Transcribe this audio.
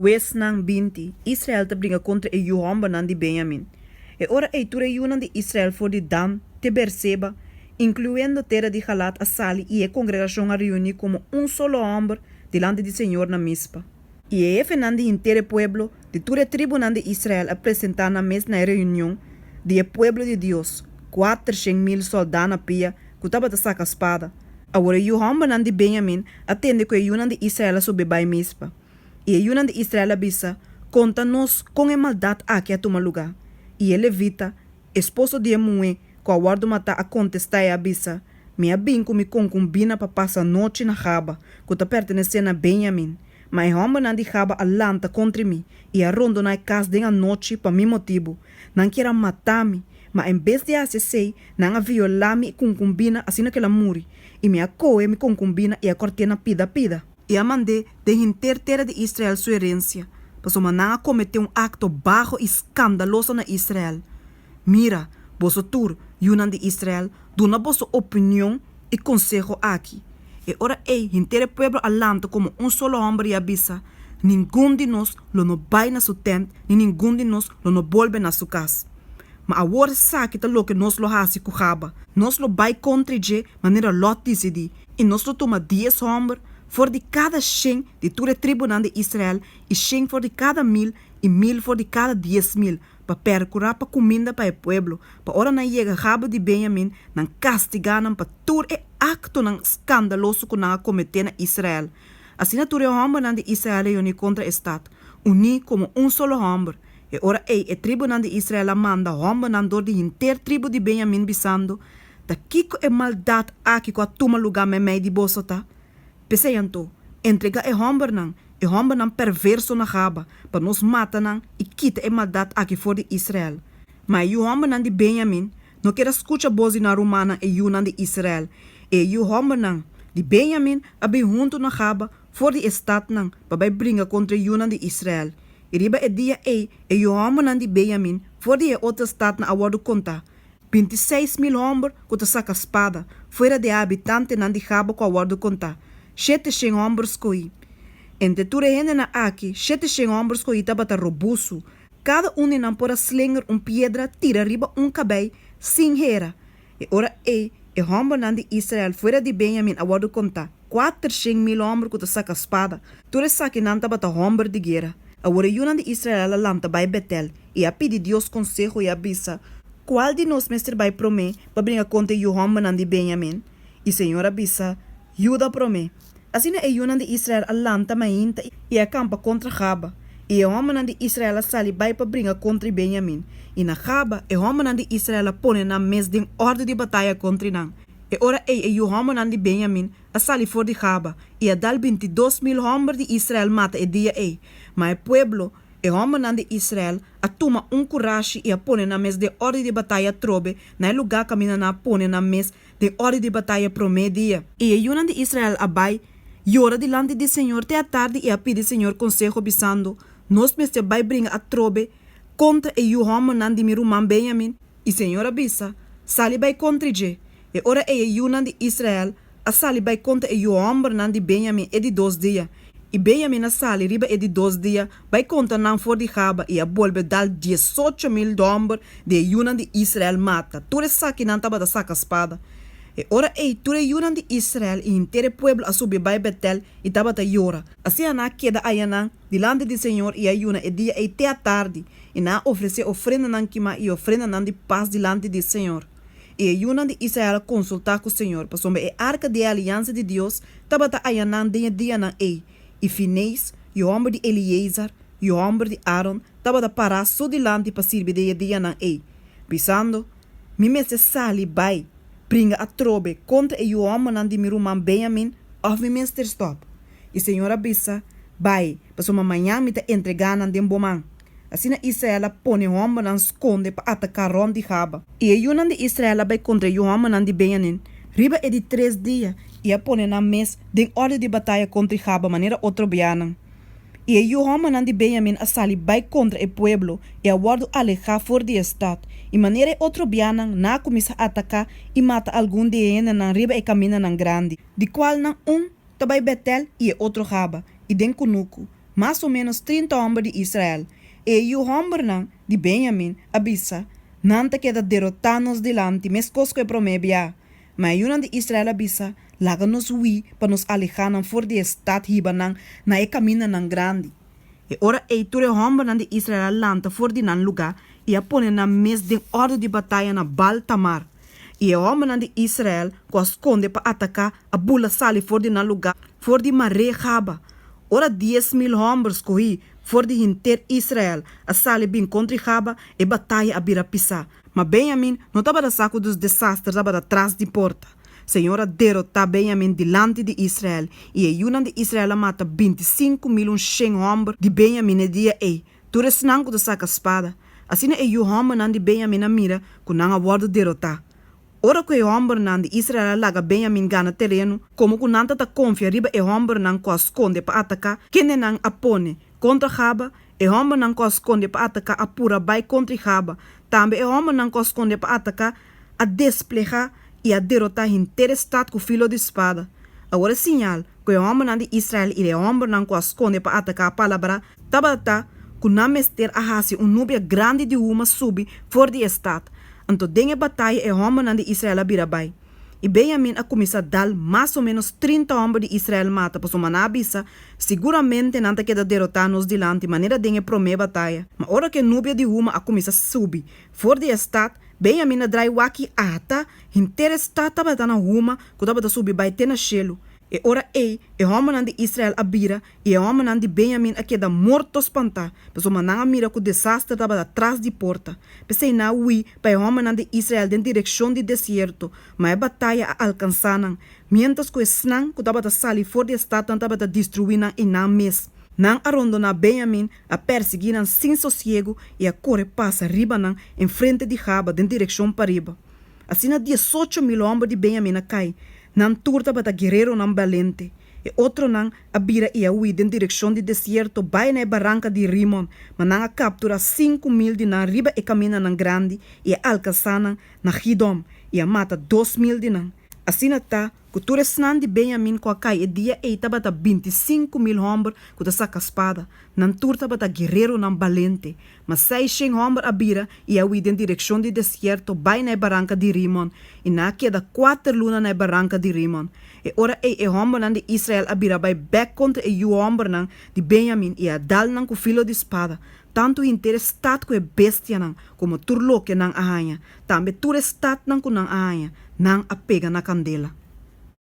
Wes nang binti, Israel te bringa contra e Juhamba nan di Benjamin. E ora e ture yunan di Israel voor di Dan, te Berseba, incluindo terra di Galat a Sali e a congregação a reunir como solo homem delante do Senhor na Mispa. E efe nan di intere pueblo, de ture tribo nan di Israel apresentar na mes na reunião de pueblo de Deus, 400.000 soldados na pia, kutaba ta saca espada. Agora Juhamba nan di Benjamin atende que yunan di Israel sobe by Mispa. E yunan de Israel abisa, conta-nos com a maldade aqui a tomar lugar. E ele levita, esposo de Emue, com a guarda matar a contestar e abisa, me abin com me concubina para passar noite na raba, que está pertencendo a Benjamin. Mas homem não de raba alanta contra mim, e a rondo na casa de a noite para mi motivo. Não queira matar-me, mas em vez de assim, não a violar-me e concubina assim que ela muri. E me acoe me concubina e a cortina pida. E a mandei de inter terra de Israel sua herência, para sua mananga cometer acto baixo e escandaloso na Israel. Mira, vosso tur, yunan de Israel, dona vossa opinião e consejo aqui. E ora inter pueblo alanta como solo homem e abisa, ninguém de nós lo no vai na sua tent, nem ninguém de nós lo no volve na sua casa. Mas agora sabe que lo que nós lo hasi kuhaba, nós lo vai contra de maneira lot decidi, e nós lo toma 10 homens, voor de cada 100 de ture tribunal de Israel e 100 voor de cada 1000 e 1000 voor de cada 10.000 para percurar para comida para o pueblo para ora na chega rabo de Benjamin nan castigaram para tur e acto nan escandaloso que nan cometer na Israel. Assim na ture homem nan de Israel e contra o Estado, uni como solo homem. E ora e tribunal de Israel manda homem nan door de inter tribo de Benjamin bisando, da kiko e maldade aqui com a toma lugar me mei de bosota. Peseyanto, entrega e homem nan perverso na raba, para nos matar nan e quita e maldade aqui fora de Israel. Mas o homem nan de Benjamin, não quer escutar voz na romana e o nan de Israel. E o homem nan de Benjamin, abe junto na raba, fora de estado nan, para brinca contra o nan de Israel. E riba e dia e o homem nan de Benjamin, fora de outro estado na awardo conta. 26.000 homens que te saca espada, fora de habitante nan de raba com awardo conta. 700 homens coi. Entre ture gente na aqui, 700 homens coi tabata robusto. Cada não pode slinger pedra, tira riba cabelo, sem hera. E ora e homem nan de Israel, fora de Benjamin, a wado conta. 400.000 homens que te saca espada. Ture saque nan tabata homem de guerra. Agora yunan de Israel lanta by Betel, e a pedi Deus consejo e abisa. Qual de nós mestre vai prome, para brincar contra o homem nan de Benjamin? E Senhor abisa, Juda prome. Assim é yunan de Israel alanta mainta e acampa contra Raba. E o homem de Israel sali vai para brincar contra Benjamin. E na Raba, o homem de Israel põe na mesa de ordem de batalha contra nan. E ora o homem de Benjamin a sali for de Raba. E a dal 22.000 homens de Israel mata e dia Mas o pueblo, o homem de Israel, a toma coragem e a põe na mesa de ordem de batalha trobe, na lugar caminha na põe na mesa de ordem de batalha promedia. E o yunan de Israel abai, Llora delante do Senhor até a tarde e a pedir Senhor consejo bisando. Nós mestre vai brincar a trobe contra o homem nan de miruman Benjamin. E Senhor abisa, sali vai contra je. E ora o yunan de Israel, a sali vai contra o homem nan de Benjamin e de 2 dias. E Benjamin a sali riba e de 2 dias, vai contra nan for de Raba e a bolbe dal 18.000 homens de yunan de Israel mata. Ture saque nan taba da saca espada. E ora ture yunan de Israel e intere pueblo a subir by Betel e tabata llora. Assim a queda ayanan delante do Senhor e ayuna e dia e até a tarde. E na oferecer ofrenda nan kima e ofrenda nan de paz delante do Senhor. E ayunan de Israel consultar com o Senhor. Para sombra e arca de aliança de Deus tabata ayanan dia nan e Finés, o homem de Eliezer, o homem de Aaron tabata parar só delante para servir dia nan Pisando, mi messe sali by. Bringa a trobe contra o homem de miruman Benjamin, of mi mister stop. E Senhor abisa, vai, para uma manhã me te entregar nan den boman. Assim Israel põe o homem nan esconde para atacar Ron de Raba. E o yunan de Israel vai contra o homem de Benjamin. Riba é de 3 dias e a põe na mesa de ordem de batalha contra Raba, maneira outro bianan. E o homem de Benjamin a sali vai contra o pueblo e a guardo alejar fora de estado. E maneira outro bianan na começa a atacar e mata algum de eles na riba e camina na grande. De qual na tabay Betel e outro Raba. E den kunuku. mais ou menos 30 homens de Israel, e o homem de Benjamim avisa, não te queda derrotar-nos delante, mas coisa que promete, mas o de Israel avisa, laga nos ui para nos alejar for de estado hibanan na e caminho nan grande. E ora e ture homem de Israel lanta for de nan lugar e a pone na mes de ordem de batalha na Baltamar. E o homem de Israel que esconde para atacar a bula sali for de nan lugar for de maré Gaba. Ora 10.000 homens corri for de inter Israel a sali bem contra Gaba e batalha a bira pisar. Mas Benjamim não estava da saco dos desastres, estava atrás de porta. Senhora derrota Benjamim delante de Israel e a Yuna de Israel mata 25.100 homens de Benjamim no dia e tu resnanco de saca espada. Assim é o homem de Benjamim na mira que não aborda derrotar. Ora que o homem de Israel laga Benjamim gana terreno, como que não está confia riba o homem não que esconde para atacar, quem não apone contra Gaba, o homem não que esconde para atacar a pura bai contra Gaba, também o homem não que esconde para atacar a desplegar e a derrotar inteiro estado com filo de espada. Agora sinal que o homem de Israel e o homem não que esconde para atacar a palavra, tabata que não mester a hasi nubia grande de uma sube fora de estado. Então dengue batalha o homem de Israel a birabai. E Benjamim a começar a dar mais ou menos 30 homens de Israel mata, por sua manabisa, seguramente não te queda derrotar nos delante, maneira dengue promê batalha. Mas hora que nubia de uma a começar a subir fora de estado, Benjamim a drai waki ata, inteira estado tava dando uma, que tava subir vai ter na chelo. E ora o homem de Israel a bira, e o homem de Benjamim a queda morto espantar, mas o mananga mira que o desastre estava atrás de porta. Pensei na ui para o homem de Israel em direção de deserto, mas a batalha a alcançaram, mientras que o snang que estava sali fora de estado estava destruindo e não mês. Não arondona Benjamim a perseguir sem sossego e a correr passa riba em frente de Gaba, em direção para riba. Assim, 18.000 homens de Benjamim a cai, não turta para guerreiro não valente. E outro não a bira e a ui em direção de deserto, vai na barranca de Rimon, mas não a captura 5.000 de na riba e caminha na grande e a alcançar na Hidom e a mata 2.000 de não. Assim está, que tu resnan de Benjamim com a cai e dia e tabata 25.000 homens que te saca espada, não turta para guerreiro não valente, mas 600 homens a bira e a ui em direção de deserto, vai na barranca de Rimon e na queda 4 lunas na barranca de Rimon. E ora e homem de Israel a bira vai back contra o homem de Benjamim e a dal com filo de espada. Tanto inteiro estado que é bestia como turlo que não arranha, também tur estado não com não arranha, não apega na candela.